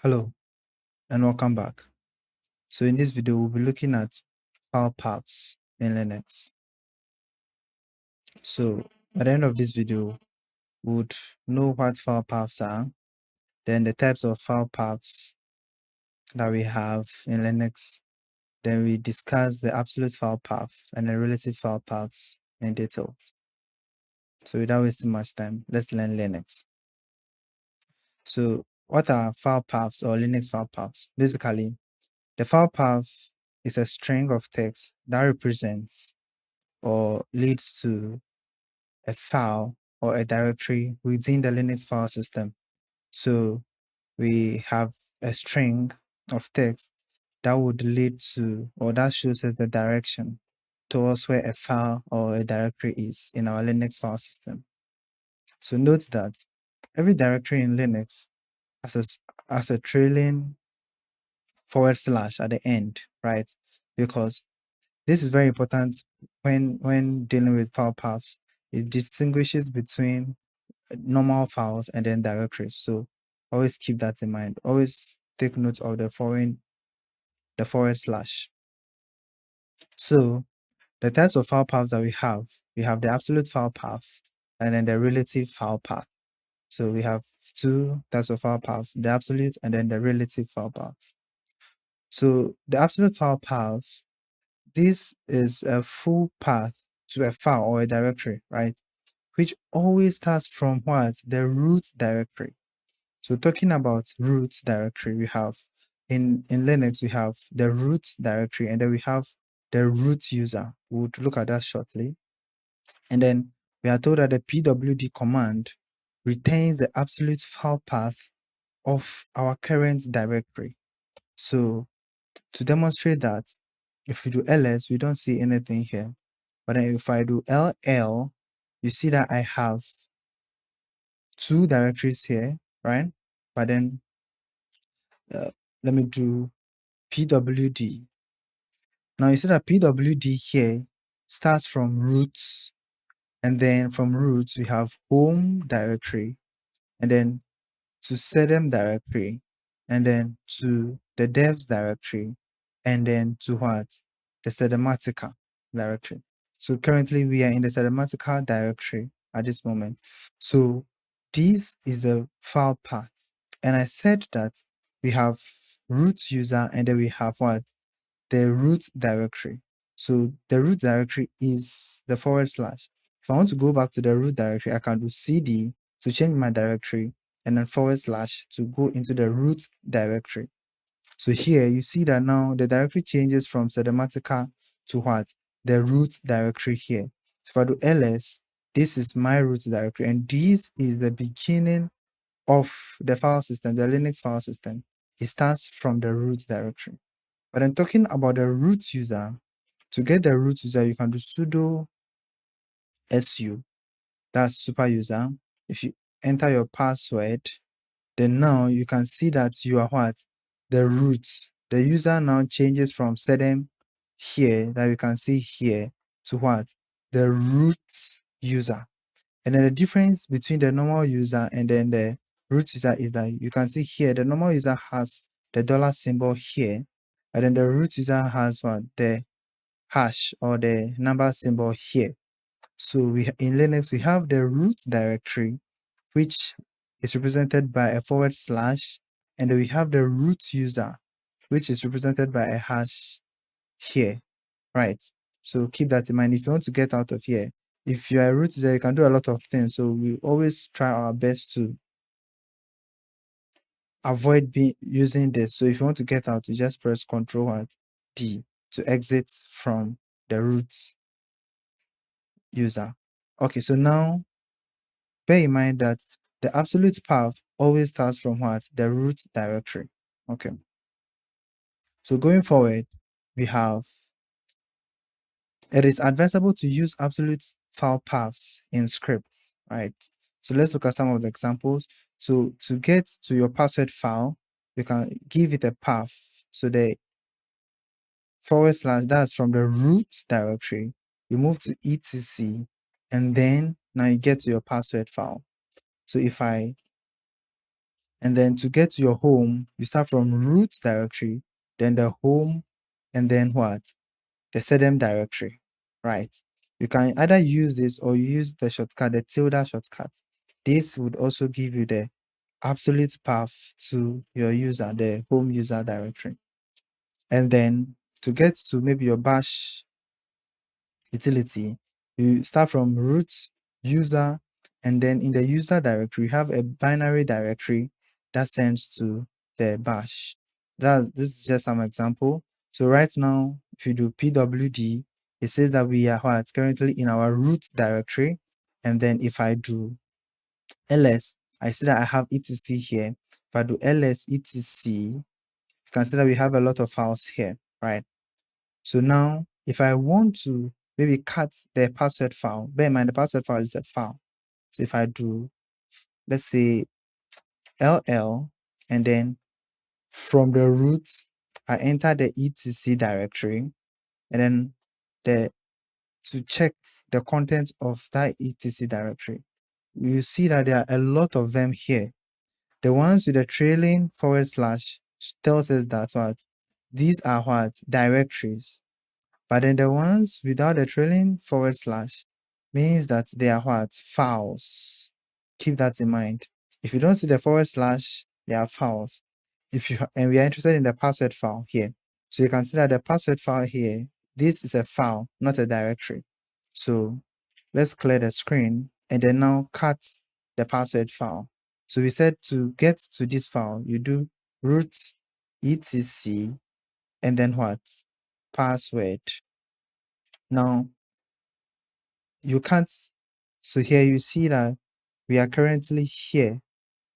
Hello and welcome back. So in this video, we'll be looking at file paths in Linux. So at the end of this video, we would know what file paths are, then the types of file paths that we have in Linux. Then we discuss the absolute file path and the relative file paths in detail. So without wasting much time, let's learn Linux. So what are file paths or Linux file paths? Basically, the file path is a string of text that represents or leads to a file or a directory within the Linux file system. So we have a string of text that would lead to, or that shows us the direction towards where a file or a directory is in our Linux file system. So note that every directory in Linux has a trailing / at the end, right? Because this is very important when dealing with file paths. It distinguishes between normal files and then directories. So always keep that in mind. Always take note of the /. So the types of file paths that we have the absolute file path and then the relative file path. So we have two types of file paths, the absolute and then the relative file paths. So the absolute file paths, this is a full path to a file or a directory, right? Which always starts from what? The root directory. So talking about root directory, we have in Linux, we have the root directory and then we have the root user. We'll look at that shortly. And then we are told that the pwd command retains the absolute file path of our current directory. So to demonstrate that, if we do ls, we don't see anything here. But then if I do ll, you see that I have two directories here, right? But then let me do pwd. Now you see that pwd here starts from roots, and then from roots we have home directory, and then to SIRDEM directory, and then to the devs directory, and then to what? The SIRDEMATICA directory. So currently we are in the SIRDEMATICA directory at this moment. So this is a file path. And I said that we have root user and then we have what? The root directory. So the root directory is the /. If I want to go back to the root directory, I can do cd to change my directory and then / to go into the root directory. So here you see that now the directory changes from SIRDEMATICA to what? The root directory here. So if I do ls, this is my root directory and this is the beginning of the file system, the Linux file system. It starts from the root directory. But then talking about the root user, to get the root user, you can do sudo su, that's super user. If you enter your password, then now you can see that you are what? The root. The user now changes from SIRDEM here, that you can see here, to what? The root user. And then the difference between the normal user and then the root user is that you can see here, the normal user has the $ symbol here, and then the root user has what? The hash or the number symbol here. So in Linux, we have the root directory, which is represented by a /, and then we have the root user, which is represented by a hash here, right? So keep that in mind. If you want to get out of here, if you are a root user, you can do a lot of things. So we always try our best to avoid using this. So if you want to get out, you just press Ctrl+D to exit from the root user. Okay, so now bear in mind that the absolute path always starts from what? The root directory. Okay. So going forward, we have, it is advisable to use absolute file paths in scripts, right? So let's look at some of the examples. So to get to your password file, you can give it a path. So the / that's from the root directory, you move to etc, and then now you get to your password file. So if I And then to get to your home, you start from root directory, then the home, and then what? The sedem directory, right? You can either use this or use the shortcut, the tilde shortcut. This would also give you the absolute path to your user, the home user directory. And then to get to maybe your bash utility, you start from root user, and then in the user directory, you have a binary directory that sends to the bash. This is just some example. So right now, if you do pwd, it says that we are what currently in our root directory. And then if I do ls, I see that I have etc here. If I do ls etc, you can see that we have a lot of files here, right? So now, if I want to maybe cut the password file, bear in mind the password file is a file. So if I do, let's say ll, and then from the root, I enter the etc directory, and then to check the content of that etc directory, you see that there are a lot of them here. The ones with the trailing / tells us that what these are what directories. But then the ones without the trailing / means that they are what? Files. Keep that in mind. If you don't see the / they are files. And we are interested in the password file here. So you can see that the password file here, this is a file, not a directory. So let's clear the screen and then now cut the password file. So we said to get to this file, you do root etc and then what? Password. Now, you can't, so here you see that we are currently here.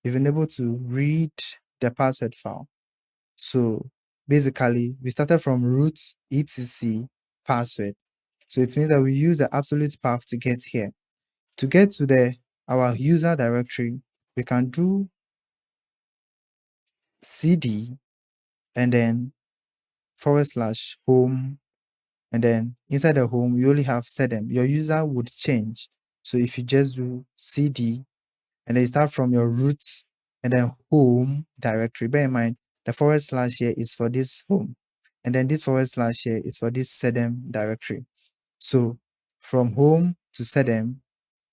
We've been able to read the password file. So basically, we started from root etc password. So it means that we use the absolute path to get here. To get to our user directory, we can do cd and then / home. And then inside the home, you only have sedem. Your user would change. So if you just do cd and then you start from your roots and then home directory, bear in mind the / here is for this home. And then this / here is for this sedem directory. So from home to sedem,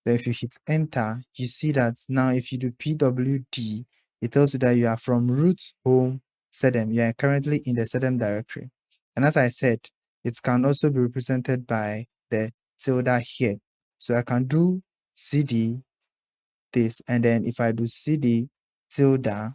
then if you hit enter, you see that now if you do pwd, it tells you that you are from root home sedem. You are currently in the sedem directory. And as I said, it can also be represented by the tilde here. So I can do cd this, and then if I do cd tilde,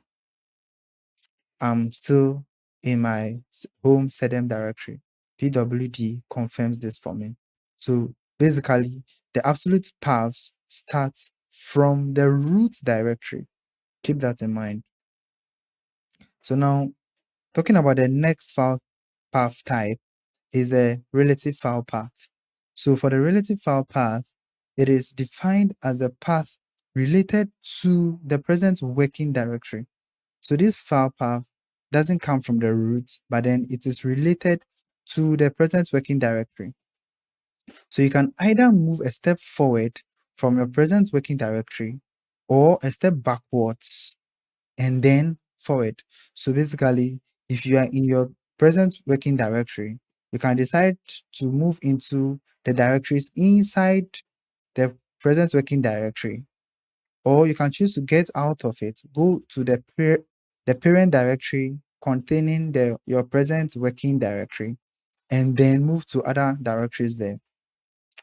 I'm still in my home sedem directory. pwd confirms this for me. So basically, the absolute paths start from the root directory. Keep that in mind. So now, talking about the next file path type is a relative file path. So for the relative file path, it is defined as the path related to the present working directory. So this file path doesn't come from the root, but then it is related to the present working directory. So you can either move a step forward from your present working directory or a step backwards and then forward. So basically, if you are in your present working directory, you can decide to move into the directories inside the present working directory, or you can choose to get out of it, go to the parent directory containing your present working directory, and then move to other directories there.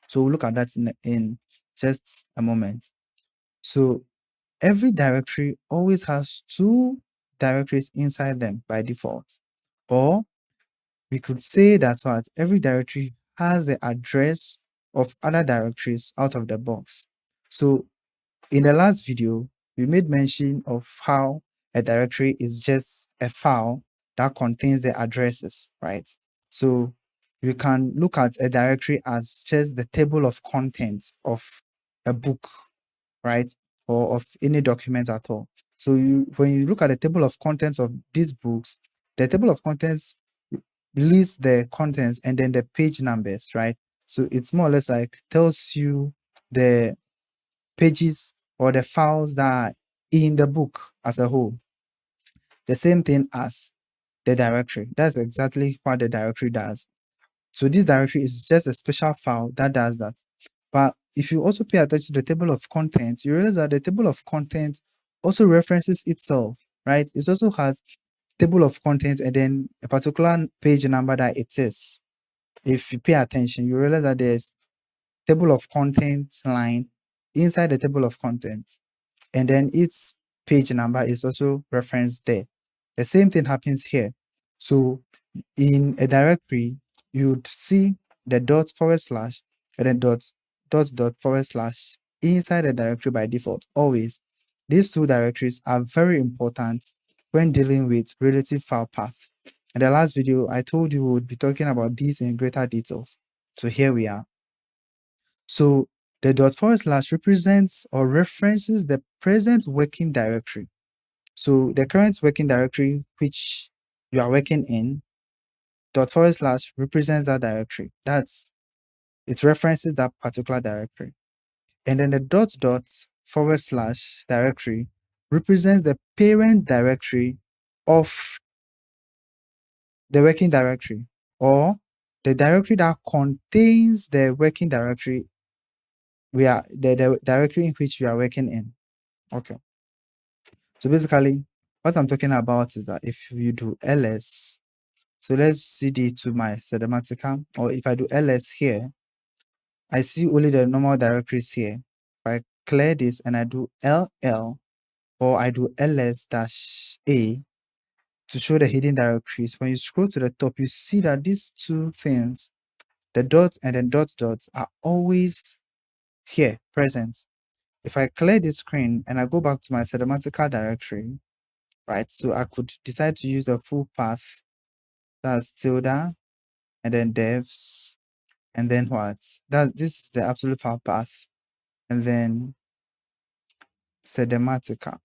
So we'll look at that in just a moment. So every directory always has two directories inside them by default. Or we could say that what every directory has the address of other directories out of the box. So in the last video, we made mention of how a directory is just a file that contains the addresses, right? So you can look at a directory as just the table of contents of a book, right? Or of any document at all. So when you look at the table of contents of these books, the table of contents lists the contents and then the page numbers, right? So it's more or less like tells you the pages or the files that are in the book as a whole. The same thing as the directory. That's exactly what the directory does. So this directory is just a special file that does that. But if you also pay attention to the table of contents, you realize that the table of content also references itself, right? It also has table of contents and then a particular page number that it is. If you pay attention, you realize that there's table of contents line inside the table of contents, and then its page number is also referenced there. The same thing happens here. So in a directory, you'd see the dot forward slash and then dot forward slash inside the directory by default, always. These two directories are very important when dealing with relative file path. In the last video, I told you we would be talking about these in greater details. So here we are. So the dot forward slash represents or references the present working directory. So the current working directory which you are working in, dot forward slash represents that directory. It references that particular directory. And then the dot forward slash directory represents the parent directory of the working directory, or the directory that contains the working directory the directory in which we are working in. Okay. So basically, what I'm talking about is that if you do ls, so let's cd to my SIRDEMATICA, or if I do ls here, I see only the normal directories here. If I clear this and I do ll, or I do ls-a to show the hidden directories, when you scroll to the top, you see that these two things, the dots and the dots are always here, present. If I clear this screen and I go back to my SIRDEMATICA directory, right, so I could decide to use the full path, that's tilde, and then devs, and then what? This is the absolute file path, and then SIRDEMATICA,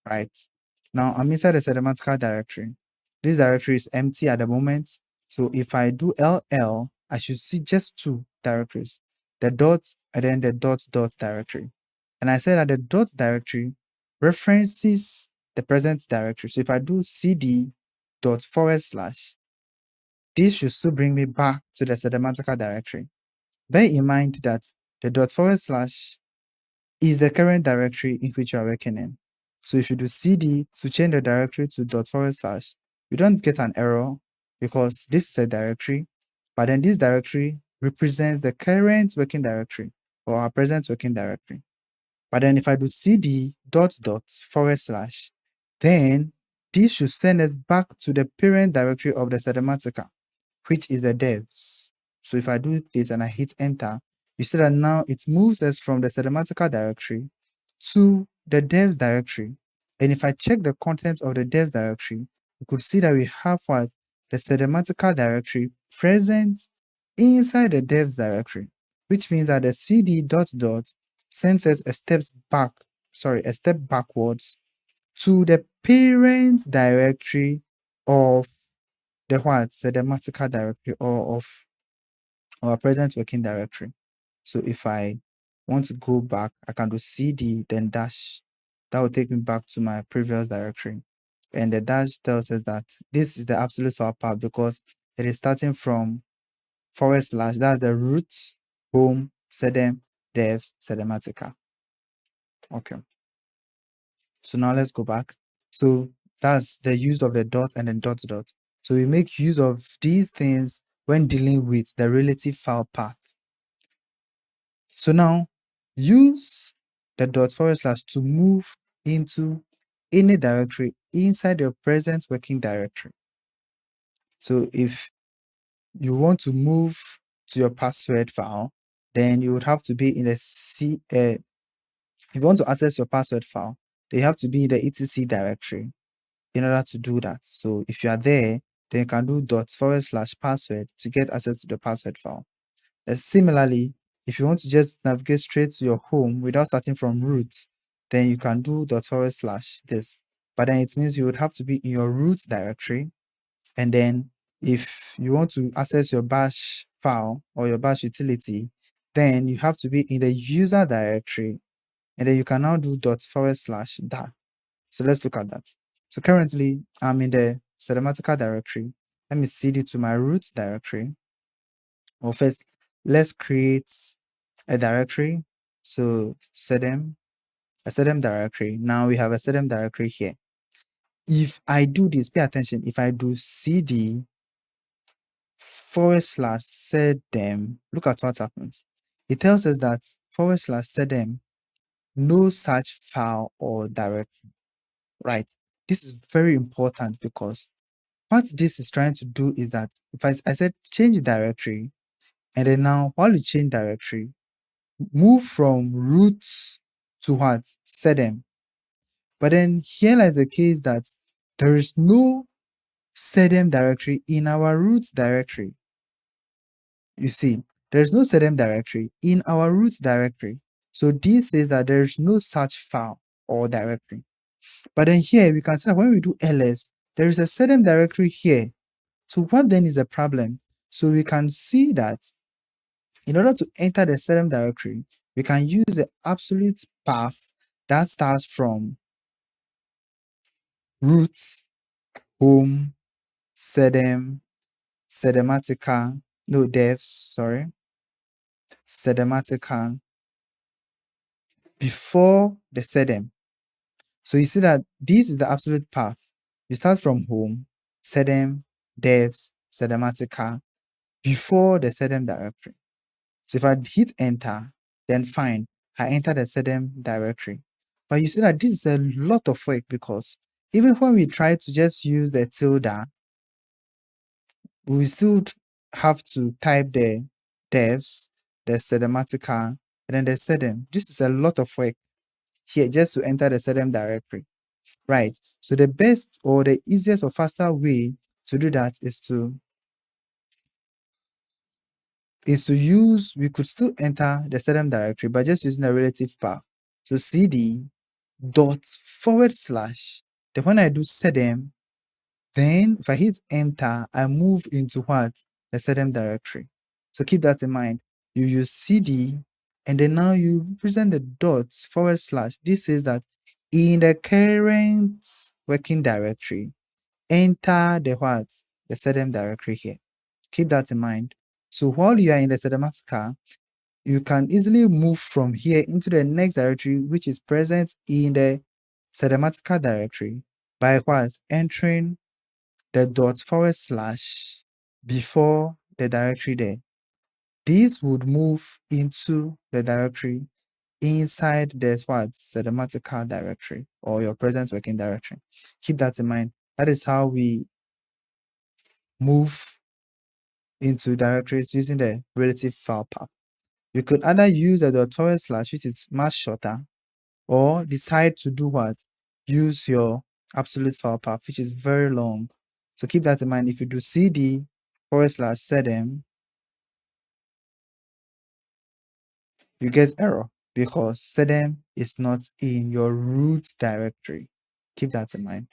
right? Now I'm inside the SIRDEMATICA directory. This directory is empty at the moment, so if I do ll, I should see just two directories, the dot and then the dot directory. And I said that the dot directory references the present directory. So if I do cd dot forward slash, this should still bring me back to the SIRDEMATICA directory. Bear in mind that the dot forward slash is the current directory in which you are working in. So if you do cd to change the directory to dot forward slash, you don't get an error because this is a directory, but then this directory represents the current working directory or our present working directory. But then if I do cd dot forward slash, then this should send us back to the parent directory of the SIRDEMATICA, which is the devs. So if I do this and I hit enter, you see that now it moves us from the SIRDEMATICA directory to the devs directory. And if I check the contents of the devs directory, you could see that we have what? The SIRDEMATICA directory present inside the devs directory, which means that the cd dot sends us a step backwards to the parent directory of the SIRDEMATICA directory or of our present working directory. So if I want to go back, I can do cd then dash. That will take me back to my previous directory. And the dash tells us that this is the absolute file path because it is starting from forward slash, that's the root, home, SIRDEM, devs, SIRDEMATICA. Okay. So now let's go back. So that's the use of the dot and then dot. So we make use of these things when dealing with the relative file path. So now use the dot forward slash to move into any directory inside your present working directory. So if you want to move to your password file, then you would have to be in the if you want to access your password file, they have to be in the etc directory in order to do that. So if you are there, then you can do dot forward slash password to get access to the password file. Similarly, if you want to just navigate straight to your home without starting from root, then you can do dot forward slash this. But then it means you would have to be in your root directory. And then if you want to access your bash file or your bash utility, then you have to be in the user directory. And then you can now do dot forward slash that So let's look at that. So currently I'm in the SIRDEMATICA directory. Let me cd to my root directory. Well, first, let's create a directory. So a SIRDEM directory. Now we have a SIRDEM directory here. If I do this, pay attention. If I do cd /SIRDEM, look at what happens. It tells us that /SIRDEM, no such file or directory, right? This is very important because what this is trying to do is that if I said change directory, and then now while you change directory, move from roots to what? SIRDEM. But then here lies the case that there is no SIRDEM directory in our root directory. You see, there is no SIRDEM directory in our root directory. So this says that there is no such file or directory. But then here we can see that when we do ls, there is a SIRDEM directory here. So what then is the problem? So we can see that in order to enter the SIRDEM directory, we can use the absolute path that starts from roots, home, SIRDEM, SIRDEMATICA, no devs, sorry, SIRDEMATICA, before the SIRDEM. So you see that this is the absolute path. You start from home, SIRDEM, devs, SIRDEMATICA, before the SIRDEM directory. So if I hit enter, then fine, I enter the SIRDEM directory. But you see that this is a lot of work because even when we try to just use the tilde, we still have to type the devs, the SIRDEMATICA, and then the SIRDEM. This is a lot of work here just to enter the SIRDEM directory, right? So the best or the easiest or faster way to do that is to use, we could still enter the SIRDEM directory by just using a relative path. So cd dot / then when I do SIRDEM, then if I hit enter, I move into what? The SIRDEM directory. So keep that in mind. You use cd and then now you present the dots /. This says that in the current working directory, enter the what? The SIRDEM directory here. Keep that in mind. So while you are in the SIRDEMATICA, you can easily move from here into the next directory, which is present in the SIRDEMATICA directory by what? Entering the dot / before the directory there. This would move into the directory inside the what? SIRDEMATICA directory or your present working directory. Keep that in mind. That is how we move into directories using the relative file path. You could either use the dot /, which is much shorter, or decide to do what? Use your absolute file path, which is very long. So keep that in mind. If you do cd /SIRDEM, you get error because SIRDEM is not in your root directory. Keep that in mind.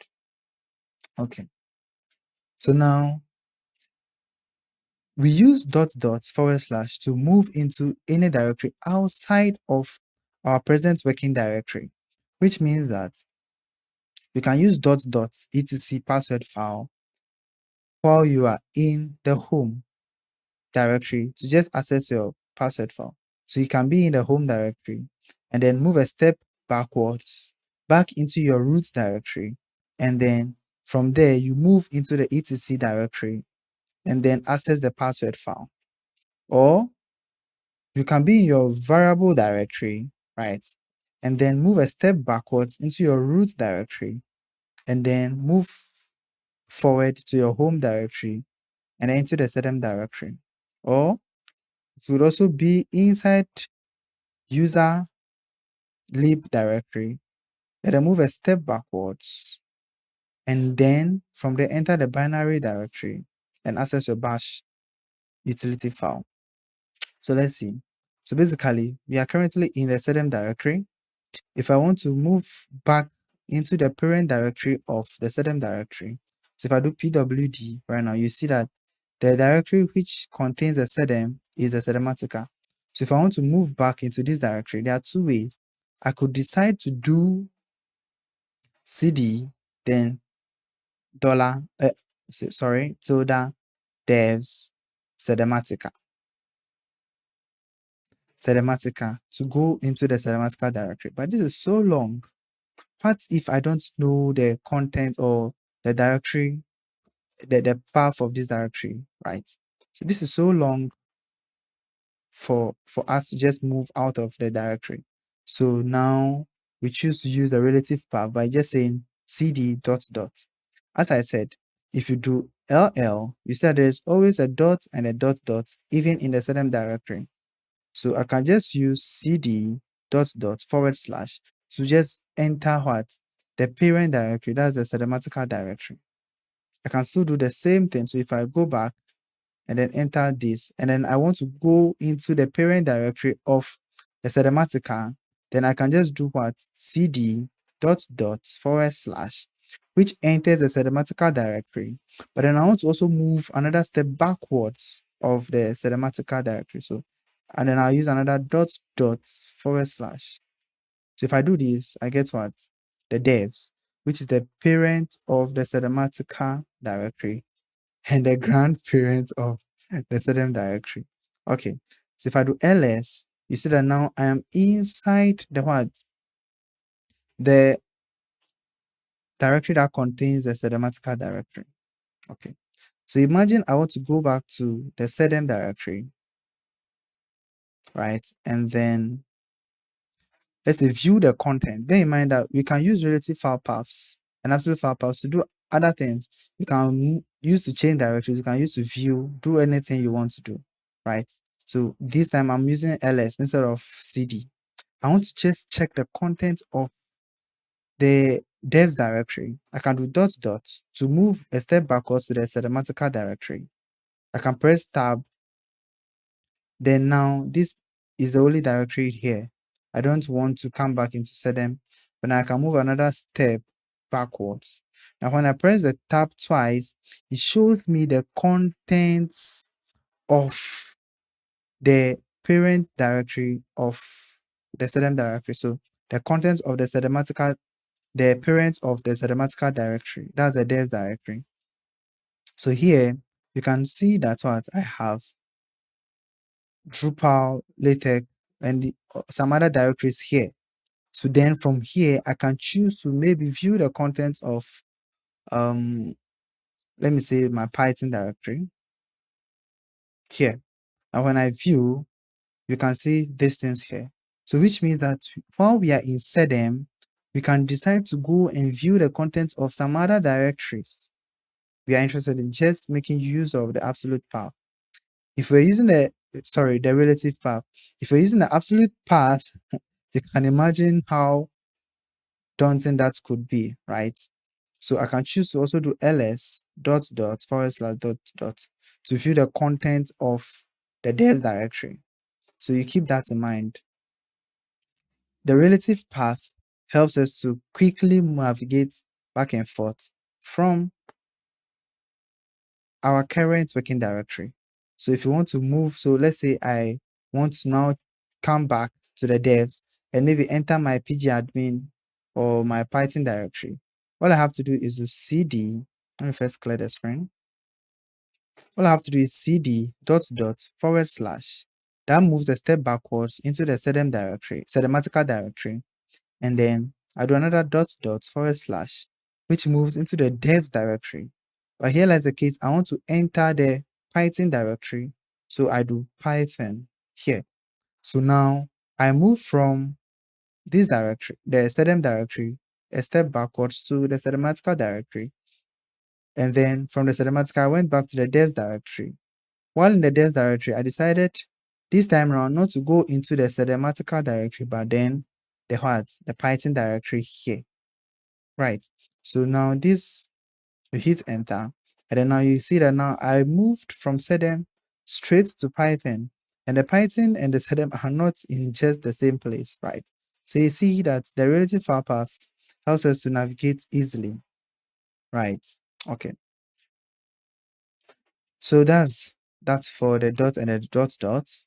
Okay. So now we use // to move into any directory outside of our present working directory, which means that you can use .. etc password file while you are in the home directory to just access your password file. So you can be in the home directory and then move a step backwards back into your root directory, and then from there you move into the etc directory and then access the password file. Or you can be in your variable directory, right? And then move a step backwards into your root directory and then move forward to your home directory and then into the SIRDEM directory. Or it could also be inside user lib directory and then move a step backwards and then from there enter the binary directory and access your bash utility file. So let's see. So basically, we are currently in the SIRDEM directory. If I want to move back into the parent directory of the SIRDEM directory, so if I do pwd right now, you see that the directory which contains the SIRDEM is the SIRDEMATICA. So if I want to move back into this directory, there are two ways. I could decide to do cd, then dollar, tilde devs SIRDEMATICA to go into the SIRDEMATICA directory. But this is so long. What if I don't know the content or the directory, the path of this directory, right? So this is so long for us to just move out of the directory. So now we choose to use the relative path by just saying cd dot dot. As I said, if you do ll, you see that there's always a dot and a dot dot even in the same directory. So I can just use cd dot dot / to just enter what? The parent directory, that's the SIRDEMATICA directory. I can still do the same thing. So if I go back and then enter this, and then I want to go into the parent directory of the SIRDEMATICA, then I can just do what? cd dot dot / which enters the SIRDEMATICA directory. But then I want to also move another step backwards of the SIRDEMATICA directory. So, and then I'll use another dot dot / So if I do this, I get what? The devs, which is the parent of the SIRDEMATICA directory and the grandparent of the SIRDEM directory. Okay, so if I do ls, you see that now I am inside the what? The directory that contains the SIRDEMATICA directory. Okay, so imagine I want to go back to the SIRDEM directory, right? And then let's say view the content. Bear in mind that we can use relative file paths and absolute file paths to do other things. You can use to change directories, you can use to view, do anything you want to do, right? So this time I'm using ls instead of cd. I want to just check the content of the devs directory. I can do dot dot to move a step backwards to the SIRDEMATICA directory. I can press tab. Then now this is the only directory here. I don't want to come back into SIRDEM, but now I can move another step backwards. Now when I press the tab twice, it shows me the contents of the parent directory of the SIRDEM directory. So the contents of the SIRDEMATICA, the parent of the SIRDEMATICA directory, that's the dev directory. So here you can see that what I have Drupal, LaTeX, and some other directories here. So then from here, I can choose to maybe view the content of, let me say my Python directory here. And when I view, you can see these things here. So which means that while we are in SIRDEM, we can decide to go and view the content of some other directories we are interested in, just making use of the absolute path. If we're using the relative path, if we're using the absolute path, you can imagine how daunting that could be, right? So I can choose to also do ls dot dot / dot dot to view the content of the devs directory. So you keep that in mind. The relative path helps us to quickly navigate back and forth from our current working directory. So if you want to move, so let's say I want to now come back to the devs and maybe enter my pgadmin or my Python directory. All I have to do is do cd. Let me first clear the screen. All I have to do is cd dot dot / that moves a step backwards into the SIRDEM directory, SIRDEMATICA directory. And then I do another dot dot / which moves into the devs directory. But here lies the case, I want to enter the Python directory. So I do Python here. So now I move from this directory, the SIRDEM directory, a step backwards to the SIRDEMATICA directory. And then from the SIRDEMATICA, I went back to the devs directory. While in the devs directory, I decided this time around not to go into the SIRDEMATICA directory, but then the Python directory here. Right. So now this, you hit enter, and then now you see that now I moved from SIRDEM straight to Python, and the Python and the SIRDEM are not in just the same place, right? So you see that the relative file path helps us to navigate easily, right? Okay. So that's for the dot and the dot dot.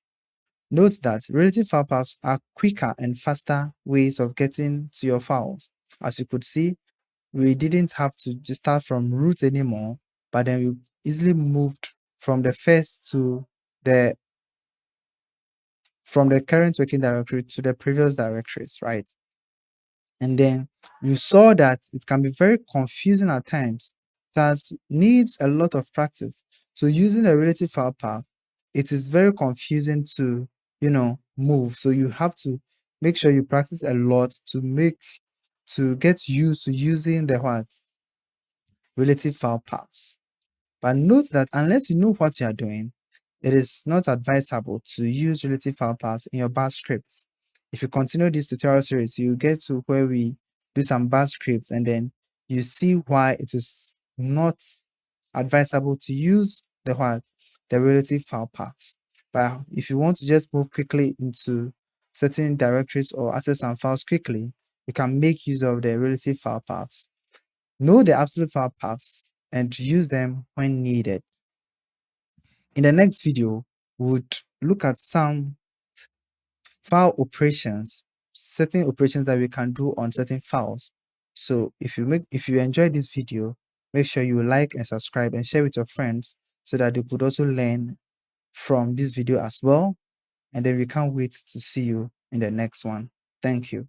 Note that relative file paths are quicker and faster ways of getting to your files. As you could see, we didn't have to just start from root anymore, but then we easily moved from the first to the from the current working directory to the previous directories, right? And then you saw that it can be very confusing at times. Thus needs a lot of practice. So using a relative file path, it is very confusing to, move. So you have to make sure you practice a lot to get used to using the what? Relative file paths. But note that unless you know what you are doing, it is not advisable to use relative file paths in your bash scripts. If you continue this tutorial series, you get to where we do some bash scripts and then you see why it is not advisable to use the relative file paths. But if you want to just move quickly into certain directories or access some files quickly, you can make use of the relative file paths. Know the absolute file paths and use them when needed. In the next video, we would look at some file operations, certain operations that we can do on certain files. So if you enjoyed this video, make sure you like and subscribe and share with your friends so that they could also learn from this video as well. And then we can't wait to see you in the next one. Thank you.